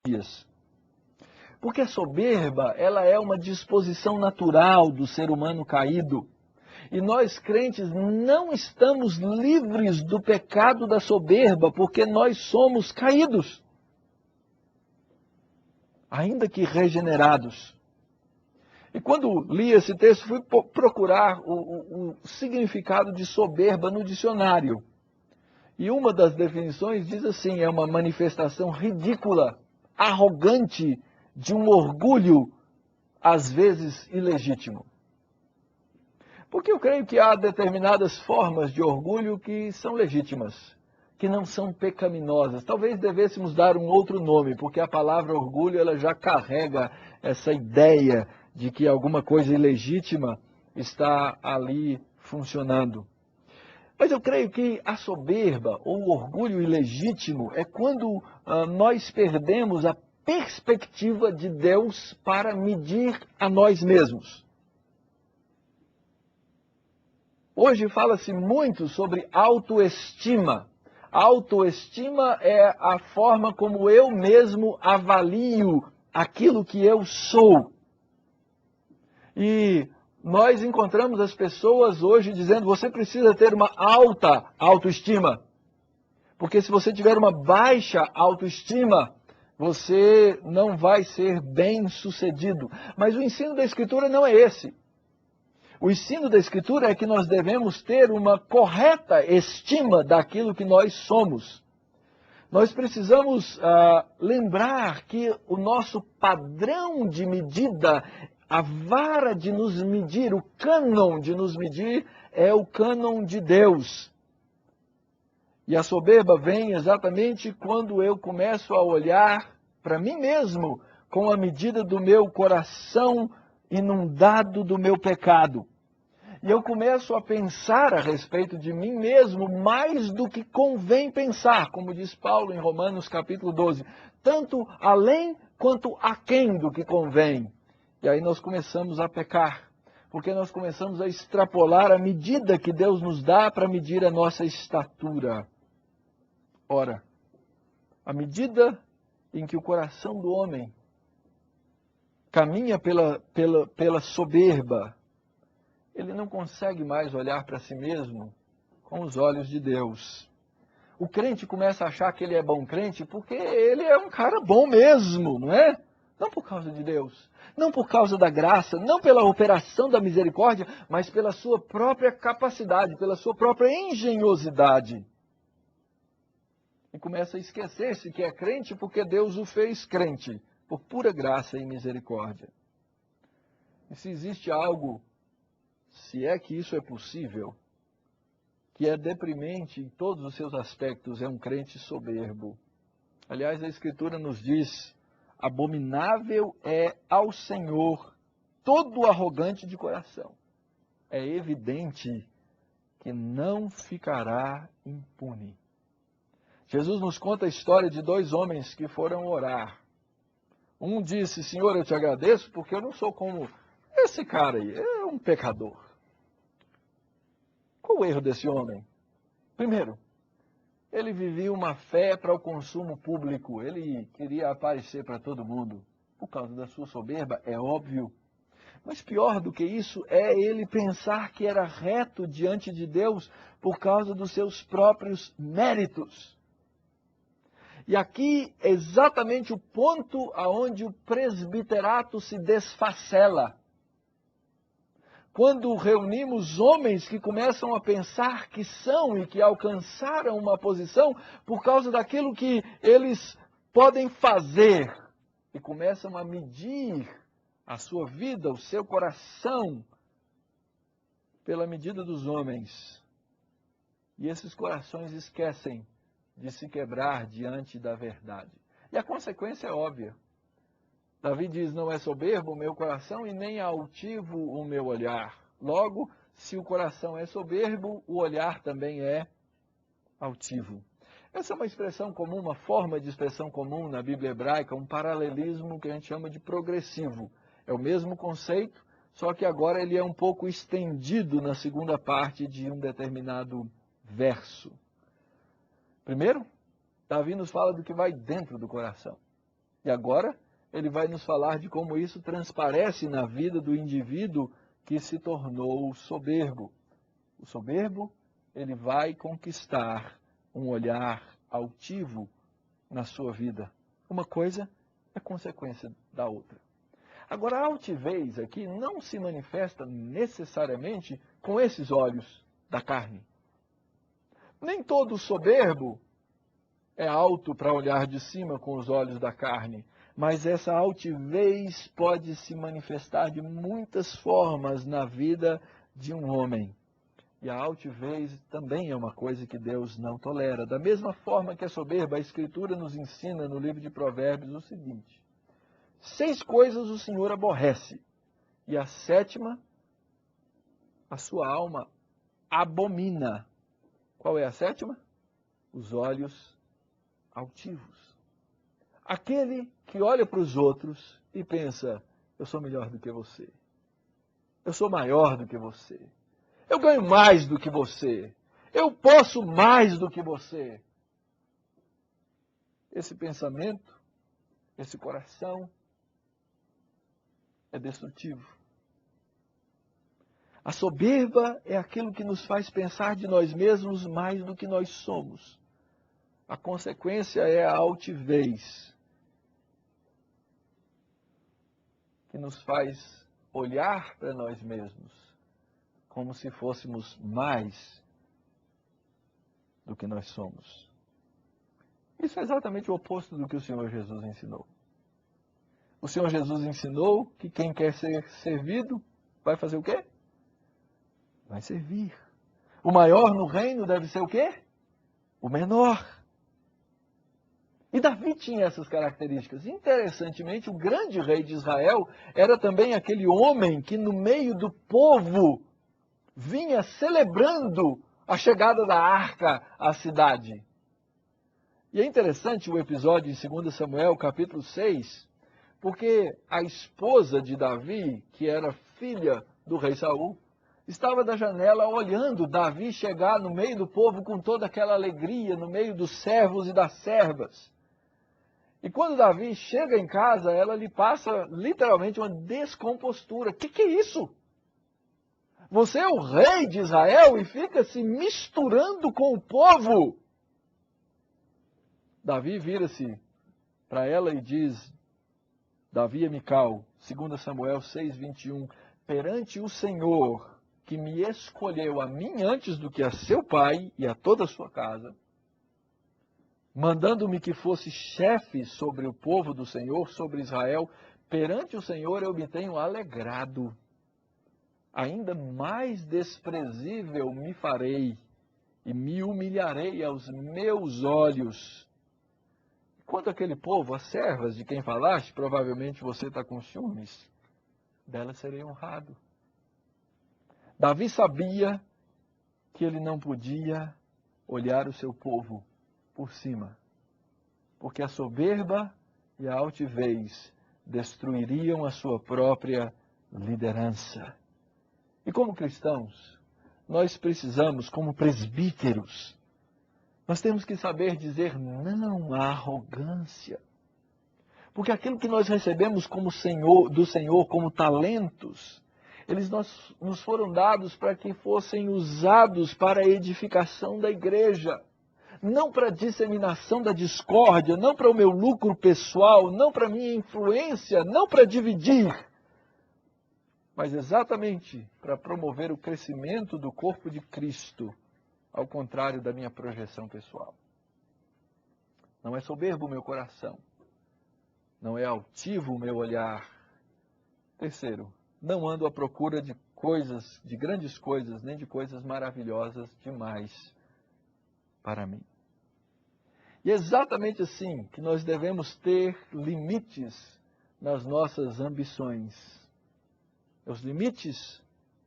dias. Porque a soberba, ela é uma disposição natural do ser humano caído. E nós crentes não estamos livres do pecado da soberba, porque nós somos caídos, ainda que regenerados. E quando li esse texto, fui procurar o significado de soberba no dicionário. E uma das definições diz assim: é uma manifestação ridícula, arrogante, de um orgulho, às vezes ilegítimo. Porque eu creio que há determinadas formas de orgulho que são legítimas, que não são pecaminosas. Talvez devêssemos dar um outro nome, porque a palavra orgulho ela já carrega essa ideia de que alguma coisa ilegítima está ali funcionando. Mas eu creio que a soberba ou o orgulho ilegítimo é quando nós perdemos a perspectiva de Deus para medir a nós mesmos. Hoje fala-se muito sobre autoestima. A autoestima é a forma como eu mesmo avalio aquilo que eu sou. E nós encontramos as pessoas hoje dizendo: você precisa ter uma alta autoestima. Porque se você tiver uma baixa autoestima, você não vai ser bem-sucedido. Mas o ensino da Escritura não é esse. O ensino da Escritura é que nós devemos ter uma correta estima daquilo que nós somos. Nós precisamos lembrar que o nosso padrão de medida, a vara de nos medir, o cânon de nos medir, é o cânon de Deus. E a soberba vem exatamente quando eu começo a olhar para mim mesmo com a medida do meu coração inundado do meu pecado. E eu começo a pensar a respeito de mim mesmo mais do que convém pensar, como diz Paulo em Romanos capítulo 12, tanto além quanto aquém do que convém. E aí nós começamos a pecar, porque nós começamos a extrapolar a medida que Deus nos dá para medir a nossa estatura. Ora, à medida em que o coração do homem caminha pela soberba, ele não consegue mais olhar para si mesmo com os olhos de Deus. O crente começa a achar que ele é bom crente porque ele é um cara bom mesmo, não é? Não por causa de Deus, não por causa da graça, não pela operação da misericórdia, mas pela sua própria capacidade, pela sua própria engenhosidade. E começa a esquecer-se que é crente porque Deus o fez crente, por pura graça e misericórdia. E se existe algo, se é que isso é possível, que é deprimente em todos os seus aspectos, é um crente soberbo. Aliás, a Escritura nos diz: abominável é ao Senhor todo arrogante de coração. É evidente que não ficará impune. Jesus nos conta a história de dois homens que foram orar. Um disse: Senhor, eu te agradeço porque eu não sou como esse cara aí, é um pecador. Qual o erro desse homem? Primeiro, ele vivia uma fé para o consumo público. Ele queria aparecer para todo mundo. Por causa da sua soberba, é óbvio. Mas pior do que isso é ele pensar que era reto diante de Deus por causa dos seus próprios méritos. E aqui é exatamente o ponto aonde o presbiterato se desfacela. Quando reunimos homens que começam a pensar que são e que alcançaram uma posição por causa daquilo que eles podem fazer e começam a medir a sua vida, o seu coração, pela medida dos homens. E esses corações esquecem de se quebrar diante da verdade. E a consequência é óbvia. Davi diz: não é soberbo o meu coração e nem altivo o meu olhar. Logo, se o coração é soberbo, o olhar também é altivo. Essa é uma expressão comum, uma forma de expressão comum na Bíblia hebraica, um paralelismo que a gente chama de progressivo. É o mesmo conceito, só que agora ele é um pouco estendido na segunda parte de um determinado verso. Primeiro, Davi nos fala do que vai dentro do coração. E agora ele vai nos falar de como isso transparece na vida do indivíduo que se tornou soberbo. O soberbo, ele vai conquistar um olhar altivo na sua vida. Uma coisa é consequência da outra. Agora, a altivez aqui não se manifesta necessariamente com esses olhos da carne. Nem todo soberbo é alto para olhar de cima com os olhos da carne, mas essa altivez pode se manifestar de muitas formas na vida de um homem. E a altivez também é uma coisa que Deus não tolera. Da mesma forma que a soberba, a Escritura nos ensina no livro de Provérbios o seguinte: 6 coisas o Senhor aborrece, e a 7ª, a sua alma abomina. Qual é a 7ª? Os olhos altivos. Aquele que olha para os outros e pensa: eu sou melhor do que você. Eu sou maior do que você. Eu ganho mais do que você. Eu posso mais do que você. Esse pensamento, esse coração é destrutivo. A soberba é aquilo que nos faz pensar de nós mesmos mais do que nós somos. A consequência é a altivez, que nos faz olhar para nós mesmos como se fôssemos mais do que nós somos. Isso é exatamente o oposto do que o Senhor Jesus ensinou. O Senhor Jesus ensinou que quem quer ser servido vai fazer o quê? Vai servir. O maior no reino deve ser o quê? O menor. E Davi tinha essas características. Interessantemente, o grande rei de Israel era também aquele homem que no meio do povo vinha celebrando a chegada da arca à cidade. E é interessante o episódio em 2 Samuel, capítulo 6, porque a esposa de Davi, que era filha do rei Saul, estava da janela olhando Davi chegar no meio do povo com toda aquela alegria, no meio dos servos e das servas. E quando Davi chega em casa, ela lhe passa literalmente uma descompostura. O que é isso? Você é o rei de Israel e fica se misturando com o povo. Davi vira-se para ela e diz, Davi a Mical, 2 Samuel 6:21, perante o Senhor, que me escolheu a mim antes do que a seu pai e a toda a sua casa, mandando-me que fosse chefe sobre o povo do Senhor, sobre Israel, perante o Senhor eu me tenho alegrado. Ainda mais desprezível me farei e me humilharei aos meus olhos. Quanto àquele povo, as servas de quem falaste, provavelmente você está com ciúmes, delas serei honrado. Davi sabia que ele não podia olhar o seu povo por cima, porque a soberba e a altivez destruiriam a sua própria liderança. E como cristãos, nós precisamos, como presbíteros, nós temos que saber dizer não à arrogância. Porque aquilo que nós recebemos do Senhor como talentos, eles nos foram dados para que fossem usados para a edificação da igreja. Não para a disseminação da discórdia, não para o meu lucro pessoal, não para a minha influência, não para dividir, mas exatamente para promover o crescimento do corpo de Cristo, ao contrário da minha projeção pessoal. Não é soberbo o meu coração, não é altivo o meu olhar. Terceiro, não ando à procura de coisas, de grandes coisas, nem de coisas maravilhosas demais para mim. E é exatamente assim que nós devemos ter limites nas nossas ambições. Os limites